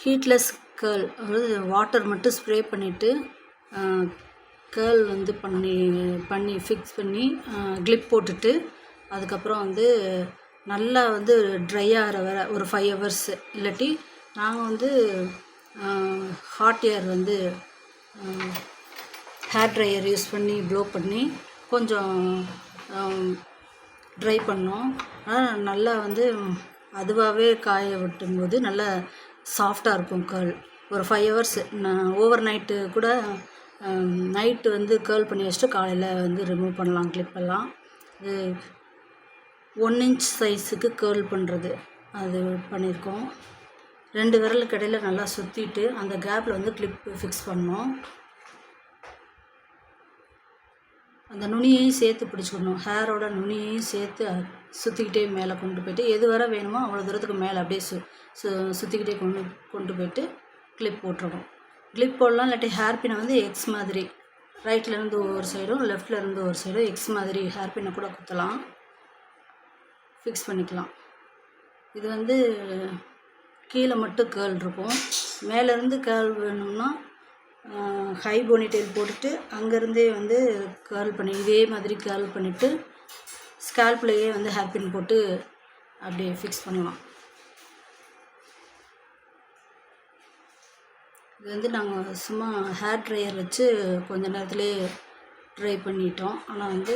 Heedless girl, அதாவது water மட்டும் spray பண்ணிவிட்டு கேர்ள் வந்து பண்ணி ஃபிக்ஸ் பண்ணி கிளிப் போட்டுட்டு அதுக்கப்புறம் வந்து நல்லா வந்து ட்ரை ஆகிற வர ஒரு 5 hours. இல்லாட்டி நாங்கள் வந்து ஹாட் ஏர் வந்து ஹேர் ட்ரையர் யூஸ் பண்ணி ப்ளோ பண்ணி கொஞ்சம் ட்ரை பண்ணோம். ஆனால் நல்லா வந்து அதுவாகவே காய விட்டும்போது நல்லா சாஃப்டாக இருக்கும் கேர்ள். ஒரு 5 hours ஓவர் நைட்டு கூட நைட்டு வந்து கேர்ள் பண்ணி வச்சுட்டு காலையில் வந்து ரிமூவ் பண்ணலாம் கிளிப்பெல்லாம். இது 1 inch சைஸுக்கு கேர்ள் பண்ணுறது அது பண்ணியிருக்கோம். 2 விரலுக்கு இடையில நல்லா சுற்றிட்டு அந்த கேப்பில் வந்து கிளிப் ஃபிக்ஸ் பண்ணோம். அந்த நுனியையும் சேர்த்து பிடிச்சிக்கணும், ஹேரோட நுனியையும் சேர்த்து சுற்றிக்கிட்டே மேலே கொண்டு போய்ட்டு எது வர வேணுமோ அவ்வளோ தூரத்துக்கு மேலே அப்படியே சுற்றிக்கிட்டே கொண்டு போய்ட்டு கிளிப் போட்டுடணும். கிளிப் போடலாம், இல்லாட்டி ஹேர் பின்னை வந்து எக்ஸ் மாதிரி ரைட்லேருந்து ஒரு சைடும் லெஃப்ட்லேருந்து ஒரு சைடும் எக்ஸ் மாதிரி ஹேர் பின்னை கூட குத்தலாம், ஃபிக்ஸ் பண்ணிக்கலாம். இது வந்து கீழே மட்டும் கேர்ள் இருக்கும். மேலேருந்து கேர்ள் வேணும்னா ஹை போனிடெயில் போட்டுட்டு அங்கேருந்தே வந்து கேர்ள் பண்ணி இதே மாதிரி கேர்ள் பண்ணிவிட்டு ஸ்கேல்ப்லேயே வந்து ஹேர் பின் போட்டு அப்படியே ஃபிக்ஸ் பண்ணலாம். இது வந்து நாங்கள் சும்மா ஹேர் ட்ரையர் வச்சு கொஞ்ச நேரத்துலேயே ட்ரை பண்ணிட்டோம். ஆனால் வந்து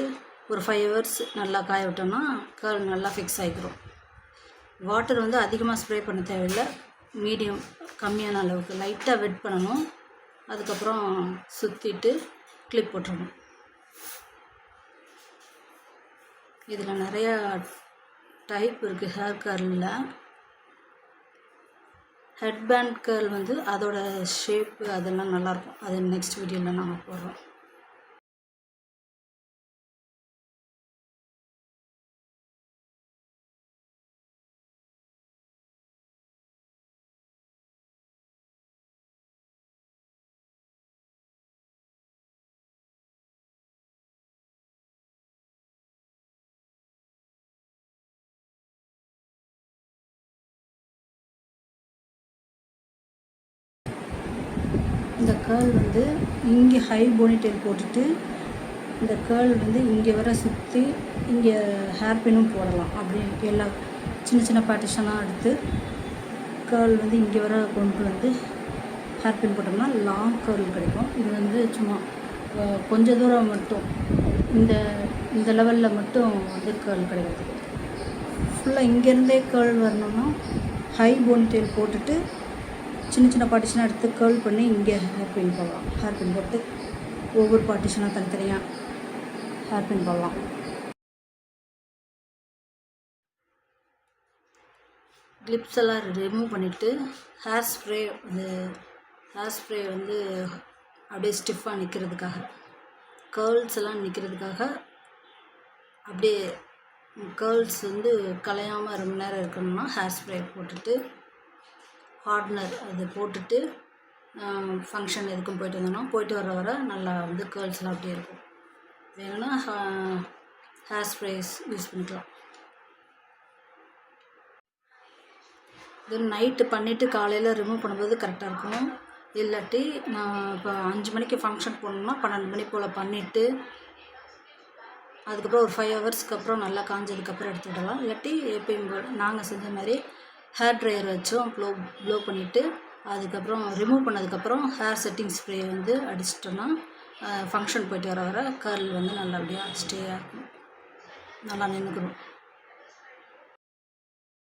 ஒரு 5 hours நல்லா காய விட்டோம்னா கேர்ள் நல்லா ஃபிக்ஸ் ஆகிக்கிறோம். வாட்டர் வந்து அதிகமாக ஸ்ப்ரே பண்ண தேவையில்லை, மீடியம் கம்மியான அளவுக்கு லைட்டாக வெட் பண்ணணும். அதுக்கப்புறம் சுற்றிட்டு கிளிப் போட்டுடணும். இதில் நிறையா டைப் இருக்குது ஹேர் கேர்ளில். ஹெட் பேண்ட் கேர்ள் வந்து அதோட ஷேப்பு அதெல்லாம் நல்லாயிருக்கும். அது நெக்ஸ்ட் வீடியோவில் நாங்கள் போடுறோம். இந்த கேர்ள் வந்து இங்கே ஹை போனிடெயில் போட்டுட்டு இந்த கேர்ள் வந்து இங்கே வர சுற்றி இங்கே ஹேர் பின்னும் போடலாம். அப்படி எல்லா சின்ன சின்ன பார்ட்டிஷனாக எடுத்து கேர்ள் வந்து இங்கே வர கொண்டு வந்து ஹேர் பின் போட்டோம்னா லாங் கேர்ள் கிடைக்கும். இது வந்து சும்மா கொஞ்சம் தூரம் மட்டும் இந்த லெவலில் மட்டும் வந்து கேர்ள் கிடைக்கிறதுக்கு. ஃபுல்லாக இங்கேருந்தே கேர்ள் வரணும்னா ஹை போனிடெயில் போட்டுட்டு சின்ன சின்ன பார்ட்டிஷனாக எடுத்து கேர்ள் பண்ணி இங்கே ஹேர் பின் போடலாம். ஹேர் பின் போட்டு ஒவ்வொரு பார்ட்டிஷனாக தனித்தனியாக ஹேர் பின் போடலாம். கிளிப்ஸ் எல்லாம் ரிமூவ் பண்ணிவிட்டு ஹேர் ஸ்ப்ரே வந்து அப்படியே ஸ்டிஃபாக நிற்கிறதுக்காக, கேர்ள்ஸ் எல்லாம் நிற்கிறதுக்காக அப்படியே கேர்ள்ஸ் வந்து கலையாமல் ரொம்ப நேரம் இருக்கணும்னா ஹேர் ஸ்ப்ரே போட்டுட்டு ஹார்ட்னர் அது போட்டுட்டு ஃபங்க்ஷன் எதுக்கும் போயிட்டு வந்தோம்னா போயிட்டு வர நல்லா வந்து கேர்ள்ஸ்லாம் அப்படியே இருக்கும். வேணும்னா ஹேர் ஸ்ப்ரேஸ் யூஸ் பண்ணிக்கலாம். இது நைட்டு பண்ணிவிட்டு காலையில் ரிமூவ் பண்ணும்போது கரெக்டாக இருக்கும். இல்லாட்டி நான் இப்போ 5 மணிக்கு ஃபங்க்ஷன் போகணுன்னா 12 மணி போல் பண்ணிவிட்டு அதுக்கப்புறம் ஒரு 5 ஹவர்ஸ்க்கு அப்புறம் நல்லா காஞ்சதுக்கப்புறம் எடுத்து விடலாம். இல்லாட்டி எப்பயும் நாங்கள் செஞ்ச மாதிரி ஹேர் ட்ரையர் வச்சோம் ப்ளோ பண்ணிவிட்டு அதுக்கப்புறம் ரிமூவ் பண்ணதுக்கப்புறம் ஹேர் செட்டிங் ஸ்ப்ரே வந்து அடிச்சிட்டோன்னா ஃபங்க்ஷன் போயிட்டு வர கேர்ள் வந்து நல்லபடியாக ஸ்டேயாக இருக்கும், நல்லா நின்றுக்கணும்.